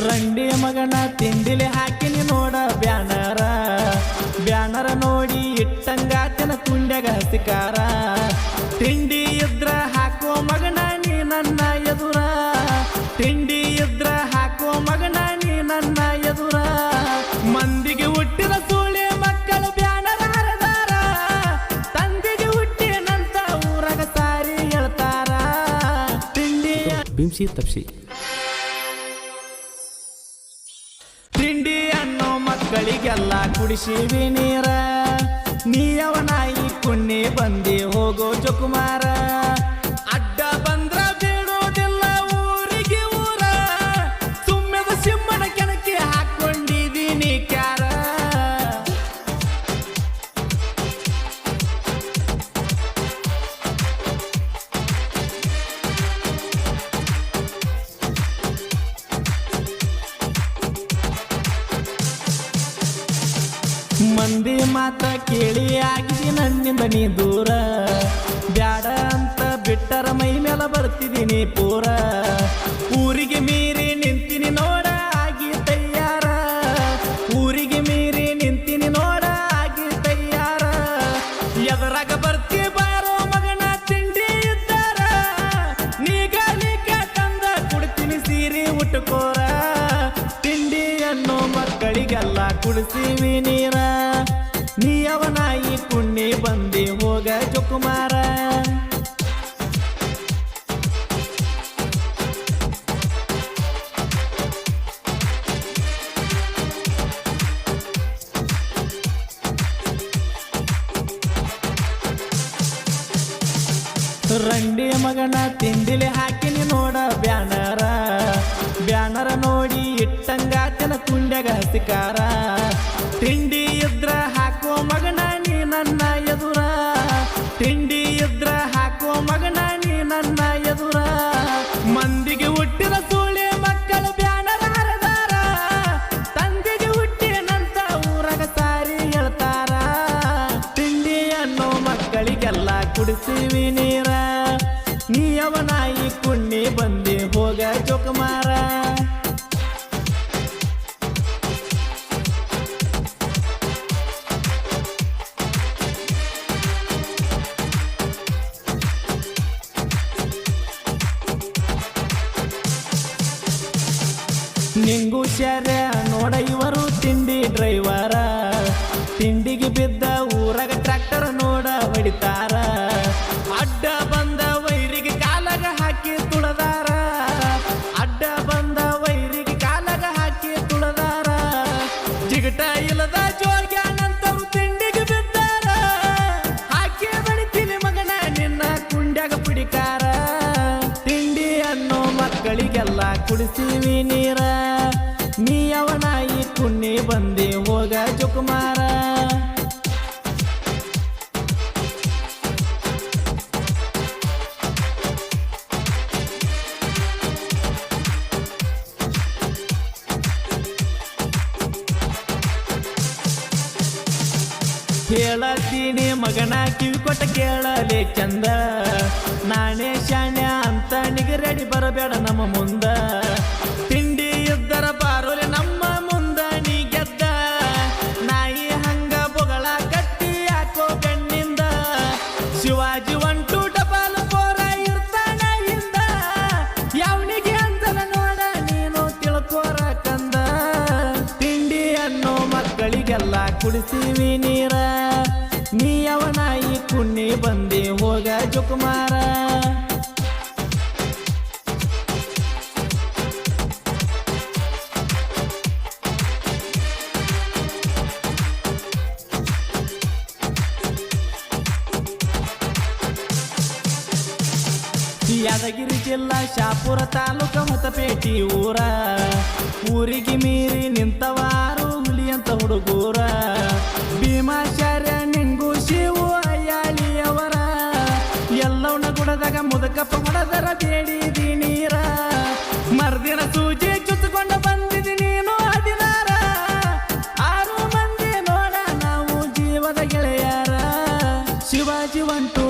ರಂಡಿ ಮಗನ ತಿಂಡಿಲಿ ಹಾಕಿನಿ ನೋಡ ಬ್ಯಾನರ ನೋಡಿ ಇಟ್ಟಂಗಾತನ ಕುಂಡ್ಯಾಗ ಹಸಿಕಾರ. ತಿಂಡಿ ಇದ್ರ ಹಾಕೋ ಮಗನ ನೀ ನನ್ನ ಎದುರ, ತಿಂಡಿ ಇದ್ರ ಹಾಕೋ ಮಗನ ನೀ ನನ್ನ ಎದುರ. ಮಂದಿಗೆ ಹುಟ್ಟಿದ ಸೂಳೆ ಮಕ್ಕಳು ಬ್ಯಾನರ ಹರದಾರ, ತಂದೆಗೆ ಹುಟ್ಟಿನಂತ ಊರಾಗ ಸಾರಿ ಹೇಳ್ತಾರ. ತಿಂಡಿ ಬಿಂಸಿ ತಪ್ಸಿ ತಿಂಡಿ ಅನ್ನೋ ಮಕ್ಕಳಿಗೆಲ್ಲ ಕುಡಿಸಿವಿ ನೀರ, ನೀಯವನಾಯಿ ಕುಣ್ಣಿ ಬಂದಿ ಹೋಗೋ ಜೋಕುಮಾರ. ಅಡ್ಡ ಬಂದ್ರ ಬೀಳೋದಿಲ್ಲ ಊರಿಗೆ ಊರ, ಸುಮ್ಮೆದ ಸಿಂಹನ ಕೆಣಕಿ ಹಾಕೊಂಡಿದೀನಿ ಕ್ಯಾರ. ಮಂದಿ ಮಾತ ಕೇಳಿ ಆಗಿದಿ ನನ್ನಿಂದ ನೀ ದೂರ, ಬ್ಯಾಡ ಅಂತ ಬಿಟ್ಟರ ಮೈ ಮೇಲೆ ಬರ್ತಿದ್ದೀನಿ ಪೂರ. ಊರಿಗೆ ಮೀರಿ ನಿಂತಿನಿ ನೋಡ ಆಗಿ ತಯ್ಯಾರ, ಊರಿಗೆ ಮೀರಿ ನಿಂತಿನಿ ನೋಡ ಆಗಿ ತಯ್ಯಾರ. ಎದರಾಗ ಬರ್ತಿ ಬಾರೋ ಮಗನ ತಿಂಡಿ ಇದ್ದಾರ, ನೀಗಾಲಿಕ ತಂದ ಕುಡ್ತೀನಿ ಸೀರಿ ಉಟ್ಕೋರ. ತಿಂಡಿ ಅನ್ನೋ ಮಕ್ಕಳಿಗೆಲ್ಲ ಕುಡಿಸಿವಿ ನೀರ, ನೀಯವನಾಯಿ ಕುಣ್ಣಿ ಬಂದಿ ಹೋಗ ಜೋಕುಮಾರ. ರಂಡಿ ಮಗನ ತಿಂಡಿಲಿ ಹಾಕಿನಿ ನೋಡ ಬ್ಯಾನರ ನೋಡಿ ಇಟ್ಟಂಗಾತನ ಕುಂಡ್ಯಾಗ ಹಸಿಕಾರ. ತಿಂಡಿ ಇದ್ರ ಹಾಕೋ ಮಗನ ನೀ ನನ್ನ ಎದುರ, ತಿಂಡಿ ಇದ್ರ ಹಾಕೋ ಮಗನ ನೀ ನನ್ನ ಎದುರ. ಮಂದಿಗೆ ಹುಟ್ಟಿದ ಸೂಳೆ ಮಕ್ಕಳು ಬ್ಯಾನರ ಹರದಾರ, ತಂದೆಗೆ ಹುಟ್ಟಿನಂತ ಊರಾಗ ಸಾರಿ ಹೇಳ್ತಾರ. ತಿಂಡಿ ಅನ್ನೋ ಮಕ್ಕಳಿಗೆಲ್ಲ ಕುಡಿಸಿವಿ ನೀರ, ನೀಯವನಾಯಿ ಕುಣ್ಣಿ ಬಂದಿ ಹೋಗ ಜೋಕುಮಾರ. ನಿಂಗು ಶಾರ ನೋಡ ಇವರು ತಿಂಡಿ ಡ್ರೈವರ, ತಿಂಡಿಗೆ ಬಿದ್ದ ಊರಾಗ ಟ್ರ್ಯಾಕ್ಟರ್ ನೋಡ ಹೊಡಿತಾರ. ಅಡ್ಡ ಬಂದ ವೈರಿಗೆ ಕಾಲಾಗ ಹಾಕಿ ತುಳದಾರ, ಅಡ್ಡ ಬಂದ ವೈರಿಗೆ ಕಾಲಾಗ ಹಾಕಿ ತುಳದಾರ. ಜಿಗಟ ಇಲ್ಲದ ಜೋಗ್ಯಾನಂತರು ತಿಂಡಿಗೆ ಬಿದ್ದಾರ, ಹಾಕಿ ಬಡಿತೀನಿ ಮಗನ ನಿನ್ನ ಕುಂಡ್ಯಾಗ ಪಿಡಿಕಾರ. ತಿಂಡಿ ಅನ್ನೋ ಮಕ್ಕಳಿಗೆಲ್ಲ ಕುಡಿಸಿವಿ ನೀರ, ನೀಯವನಾಯಿ ಕುಣ್ಣಿ ಬಂದಿ ಹೋಗ ಜೋಕುಮಾರ. ಹೇಳತೀನಿ ಮಗನ ಕಿವಿ ಕೊಟ್ಟ ಕೇಳಲೆ ಚಂದ, ನಾನೇ ಶಾಣ್ಯ ಅಂತ ನಿಗರಡಿ ಬರಬೇಡ ನಮ್ಮ ಮುಂದ. ತಿಂಡಿ ಇದ್ದರ ಬಾರೋಲೆ ನಮ್ಮ ಮುಂದ ನೀ ಗೆದ್ದ, ನಾಯಿ ಹಂಗ ಬೊಗಳ ಕಟ್ಟಿ ಹಾಕೋ ಬೆನ್ನಿಂದ. ಶಿವಾಜಿ 1 2 ಡಬಲ್ 4 ಇರ್ತಾನ ಹಿಂದ, ಯಾವನಿಗೆ ಅಂತಲ ನೋಡ ನೀನು ತಿಳ್ಕೋರ ಕಂದ. ತಿಂಡಿ ಅನ್ನೋ ಮಕ್ಕಳಿಗೆಲ್ಲ ಕುಡಿಸಿವಿ ನೀರ, ನೀಯವನಾಯಿ ಕುಣ್ಣಿ ಬಂದಿ ಹೋಗ ಜೋಕುಮಾರ. ಯಾದಗಿರಿ ಜಿಲ್ಲಾ ಶಾಪುರ ತಾಲೂಕ ಮತಪೇಟಿ ಊರ, ಊರಿಗೆ ಮೀರಿ ನಿಂತವಾರು ಹುಲಿ ಅಂತ ಹುಡುಗೂರ. ಭೀಮಾಚಾರ್ಯ ನಿಂಗು ಶಿವು ಅಯ್ಯಾಳಿಯವರ, ಎಲ್ಲವನ್ನ ಗುಡದಾಗ ಮುದಕಪ್ಪ ಹೊಡೆದರ ಬೇಡಿದಿ ನೀರ. ಮರ್ದಿನ ಸೂಜಿ ಚುತ್ತುಕೊಂಡ ಬಂದಿದಿ ನೀನು 16, 6 ಮಂದಿ ನೋಡ ನಾವು ಜೀವದ ಗೆಳೆಯರ. ಶಿವಾಜಿ 1 2